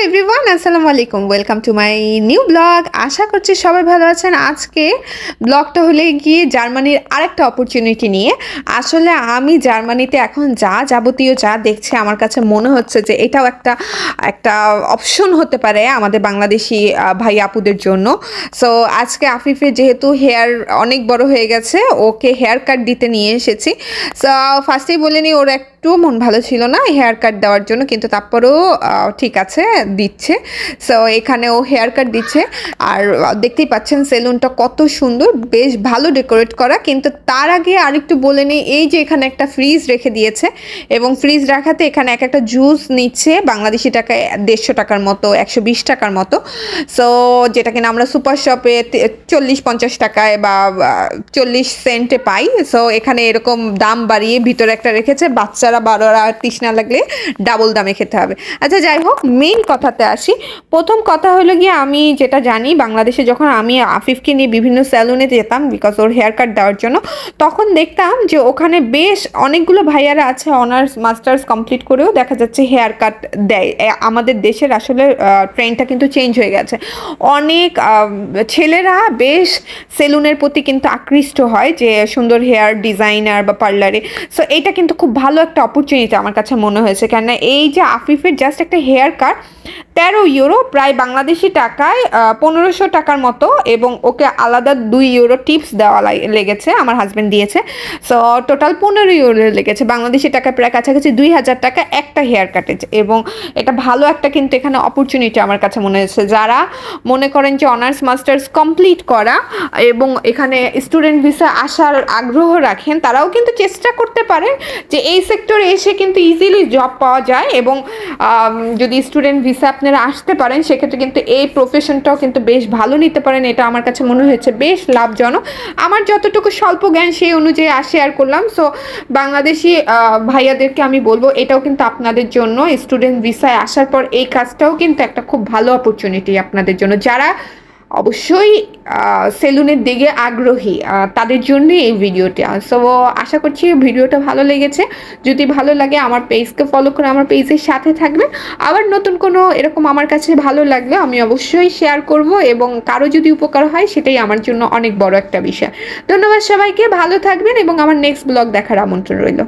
Everyone, আসসালামু আলাইকুম। Welcome to my new blog. আশা করছি সবাই ভালো আছেন। আজকে ব্লগটা হলে গিয়ে জার্মানির আরেকটা অপরচুনিটি নিয়ে। আসলে আমি জার্মানিতে এখন যাবতীয় যা দেখছি আমার কাছে মনে হচ্ছে যে এটাও একটা একটা অপশন হতে পারে আমাদের বাংলাদেশি ভাই আপুদের জন্য। সো আজকে আফিফের যেহেতু হেয়ার অনেক বড় হয়ে গেছে, ওকে হেয়ার কাট দিতে নিয়ে এসেছি। সো ফার্স্টেই বলে নিই, ওর একটু মন ভালো ছিল না হেয়ার কাট দেওয়ার জন্য, কিন্তু তারপরেও ঠিক আছে দিচ্ছে। সো এখানে ও হেয়ার কাট দিচ্ছে। আর দেখতেই পাচ্ছেন সেলুনটা কত সুন্দর, বেশ ভালো ডেকোরেট করা। কিন্তু তার আগে আরেকটু বলে নিই, এই যে এখানে একটা ফ্রিজ রেখে দিয়েছে এবং ফ্রিজ রাখাতে এখানে এক একটা জুস নিচ্ছে বাংলাদেশি টাকায় 150 টাকার মতো, 120 টাকার মতো। সো যেটা কিনা আমরা সুপার শপে 40-50 টাকায় বা 40 সেন্টে পাই। সো এখানে এরকম দাম বাড়িয়ে ভিতরে একটা রেখেছে, বাচ্চারা বড়রা তৃষ্ণা লাগলে ডাবল দামে খেতে হবে। আচ্ছা যাই হোক, মেইন কথাতে আসি। প্রথম কথা হলো গিয়ে, আমি যেটা জানি বাংলাদেশে যখন আমি আফিফকে নিয়ে বিভিন্ন স্যালুনে যেতাম বিকজ ওর হেয়ার কাট দেওয়ার জন্য, তখন দেখতাম যে ওখানে বেশ অনেকগুলো ভাইয়ারা আছে অনার্স মাস্টার্স কমপ্লিট করেও দেখা যাচ্ছে হেয়ার কাট দেয়। আমাদের দেশের আসলে ট্রেন্ডটা কিন্তু চেঞ্জ হয়ে গেছে। অনেক ছেলেরা বেশ সেলুনের প্রতি কিন্তু আকৃষ্ট হয় যে সুন্দর হেয়ার ডিজাইনার বা পার্লারে। সো এইটা কিন্তু খুব ভালো একটা অপরচুনিটি আমার কাছে মনে হয়েছে। কেননা এই যে আফিফের জাস্ট একটা হেয়ার কাট 13 ইউরো, প্রায় বাংলাদেশি টাকায় 1500 টাকার মতো, এবং ওকে আলাদা 2 ইউরো টিপস দেওয়া লেগেছে, আমার হাজব্যান্ড দিয়েছে। সো টোটাল 15 ইউরো লেগেছে, বাংলাদেশি টাকায় প্রায় কাছাকাছি 2000 টাকা একটা হেয়ার কাটেজ। এবং এটা ভালো একটা কিন্তু এখানে অপরচুনিটি আমার কাছে মনে হয়েছে। যারা মনে করেন যে অনার্স মাস্টার্স কমপ্লিট করা এবং এখানে স্টুডেন্ট ভিসা আসার আগ্রহ রাখেন, তারাও কিন্তু চেষ্টা করতে পারেন যে এই সেক্টরে এসে কিন্তু ইজিলি জব পাওয়া যায়। এবং যদি স্টুডেন্ট ভিসা আপনারা আসতে পারেন, সেক্ষেত্রে কিন্তু এই প্রফেশনটাও কিন্তু বেশ ভালো নিতে পারেন। এটা আমার কাছে মনে হয়েছে বেশ লাভজনক। আমার যতটুকু স্বল্প জ্ঞান সেই অনুযায়ী শেয়ার করলাম। সো বাংলাদেশি ভাইয়াদেরকে আমি বলবো, এটাও কিন্তু আপনাদের জন্য স্টুডেন্ট ভিসায় আসার পর এই কাজটাও কিন্তু একটা খুব ভালো অপরচুনিটি আপনাদের জন্য, যারা অবশ্যই সেলুনের দিকে আগ্রহী তাদের জন্য এই ভিডিওটা। সো আশা করছি ভিডিওটা ভালো লেগেছে। যদি ভালো লাগে আমার পেজকে ফলো করে আমার পেজের সাথে থাকবেন। আবার নতুন কোনো এরকম আমার কাছে ভালো লাগলে আমি অবশ্যই শেয়ার করব, এবং কারো যদি উপকার হয় সেটাই আমার জন্য অনেক বড় একটা বিষয়। ধন্যবাদ সবাইকে, ভালো থাকবেন এবং আমার নেক্সট ব্লগ দেখার আমন্ত্রণ রইল।